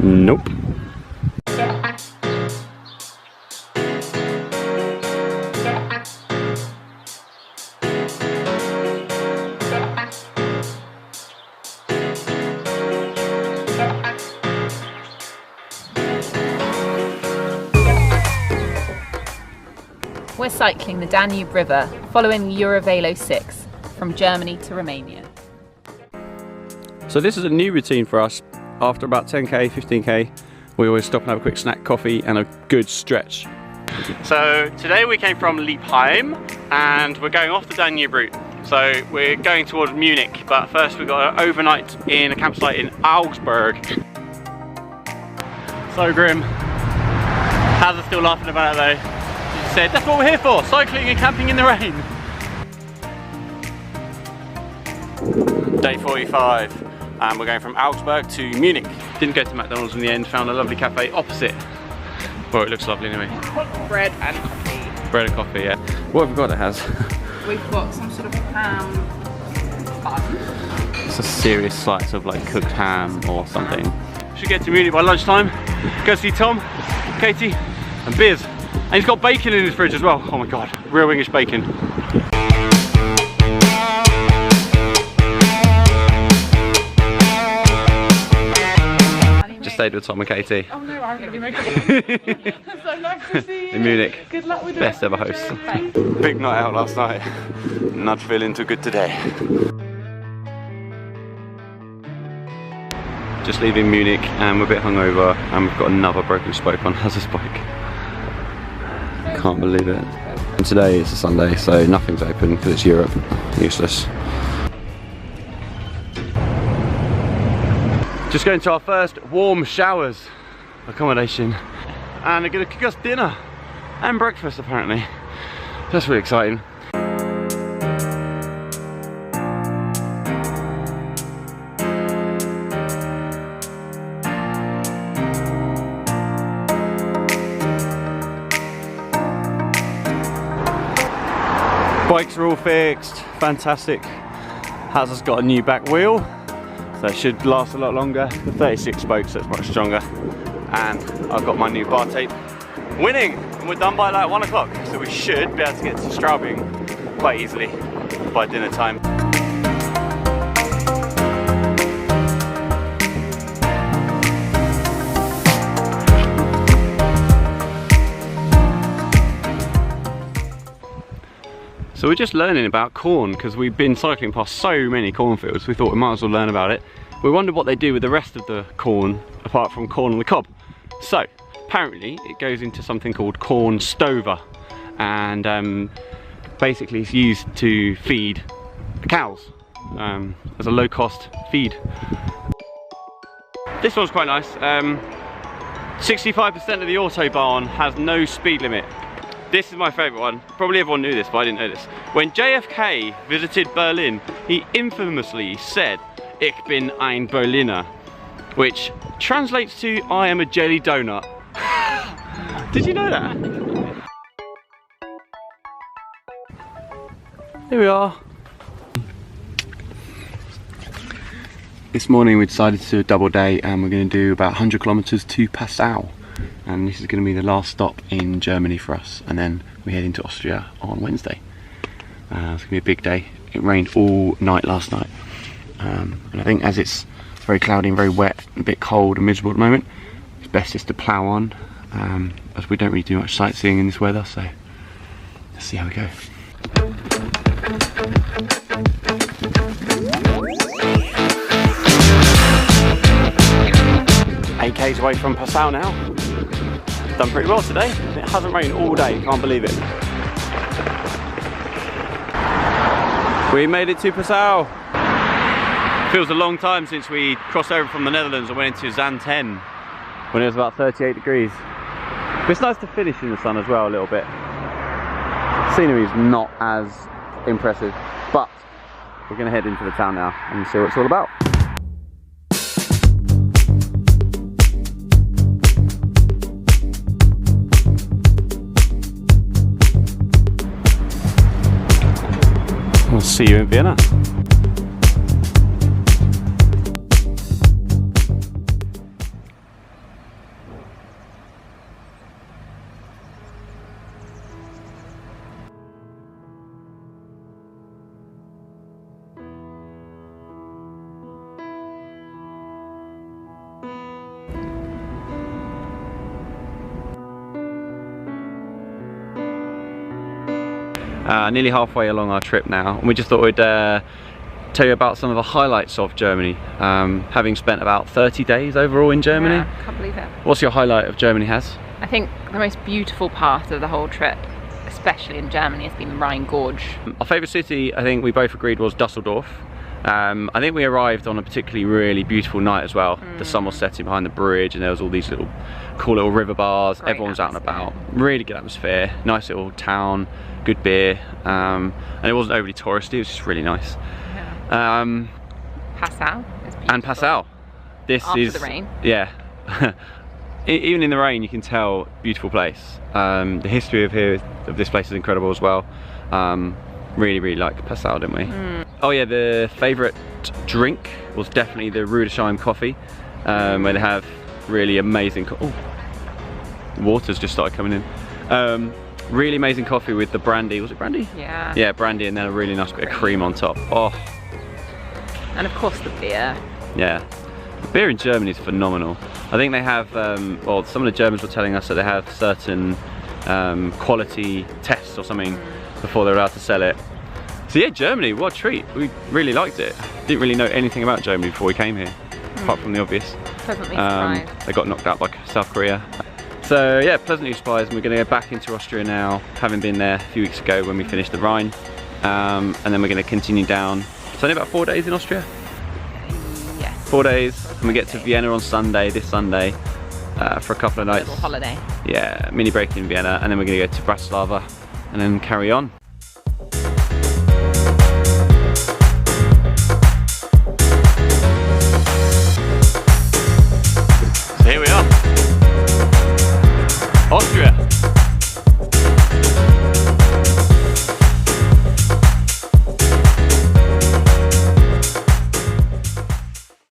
Nope. We're cycling the Danube River, following Eurovelo 6 from Germany to Romania. So this is a new routine for us. After about 10k, 15k, we always stop and have a quick snack, coffee and a good stretch. So today we came from Leipheim and we're going off the Danube route. So we're going towards Munich, but first we've got to overnight in a campsite in Augsburg. So grim. How's it still laughing about it though? She said, that's what we're here for, cycling and camping in the rain. Day 45. And we're going from Augsburg to Munich. Didn't go to McDonald's in the end, found a lovely cafe opposite. Well, it looks lovely anyway. Bread and coffee. Bread and coffee, yeah. What have we got it has? We've got some sort of ham bun. It's a serious slice of like cooked ham or something. Should get to Munich by lunchtime. Go see Tom, Katie and Biz. And he's got bacon in his fridge as well. Oh my god, real English bacon. Stayed with Tom and Katie. Oh no, I'm going to be making so nice to see you. In Munich. Good luck with it. Best ever host. Big night out last night. Not feeling too good today. Just leaving Munich and we're a bit hungover and we've got another broken spoke on Hazard's bike. Can't believe it. And today is a Sunday, so nothing's open because it's Europe. Useless. Just going to our first warm showers accommodation and they're going to cook us dinner and breakfast apparently. That's really exciting. Bikes are all fixed, fantastic. Hazard's got a new back wheel. So it should last a lot longer. The 36 spokes, so it's much stronger. And I've got my new bar tape. Winning! And we're done by like 1 o'clock. So we should be able to get to Straubing quite easily by dinner time. So we're just learning about corn because we've been cycling past so many cornfields. We thought we might as well learn about it. We wondered what they do with the rest of the corn apart from corn on the cob. So apparently it goes into something called corn stover and basically it's used to feed cows as a low-cost feed. This one's quite nice. 65% of the Autobahn has no speed limit. This is my favourite one. Probably everyone knew this, but I didn't know this. When JFK visited Berlin, he infamously said, "Ich bin ein Berliner," which translates to "I am a jelly donut." Did you know that? Here we are. This morning we decided to do a double day and we're going to do about 100 kilometers to Passau. And this is going to be the last stop in Germany for us, and then we head into Austria on Wednesday. It's going to be a big day. It rained all night last night, and I think as it's very cloudy and very wet and a bit cold and miserable at the moment, it's best just to plough on, as we don't really do much sightseeing in this weather, so let's see how we go. 8 k's away from Passau now. Done pretty well today. It hasn't rained all day, can't believe it. We made it to Passau. Feels a long time since we crossed over from the Netherlands and went into Zanten when it was about 38 degrees. But it's nice to finish in the sun as well a little bit. Scenery is not as impressive, but we're going to head into the town now and see what it's all about. We'll see you in Vienna. nearly halfway along our trip now, and we just thought we'd tell you about some of the highlights of Germany, having spent about 30 days overall in Germany. Yeah, can't believe it. What's your highlight of Germany, Has? I think the most beautiful part of the whole trip, especially in Germany, has been the Rhine Gorge. Our favourite city, I think we both agreed, was Dusseldorf. I think we arrived on a particularly really beautiful night as well. The sun was setting behind the bridge and there was all these little cool little river bars. Great everyone was out and atmosphere. about. Really good atmosphere, nice little town, good beer, and it wasn't overly touristy, it was just really nice. Yeah. Passau is beautiful. And Passau. This After is the rain. Yeah. Even in the rain you can tell, beautiful place. The history of this place is incredible as well. Really liked Passau, didn't we? Oh yeah, the favourite drink was definitely the Rudesheim coffee, where they have really amazing the water's just started coming in. Really amazing coffee with the brandy. Was it brandy? Yeah. Yeah, brandy, and then a really nice bit of cream on top. Oh. And of course the beer. Yeah. The beer in Germany is phenomenal. I think they have, well, some of the Germans were telling us that they have certain quality tests or something before they're allowed to sell it. So yeah, Germany, what a treat. We really liked it. Didn't really know anything about Germany before we came here, apart from the obvious. Pleasantly surprised. They got knocked out by South Korea. So yeah, pleasantly surprised. We're going to go back into Austria now, having been there a few weeks ago when we finished the Rhine. And then we're going to continue down. It's only about 4 days in Austria. Yes. 4 days, and we get to Vienna on Sunday, this Sunday, for a couple of nights. Little holiday. Yeah, mini break in Vienna, and then we're going to go to Bratislava and then carry on.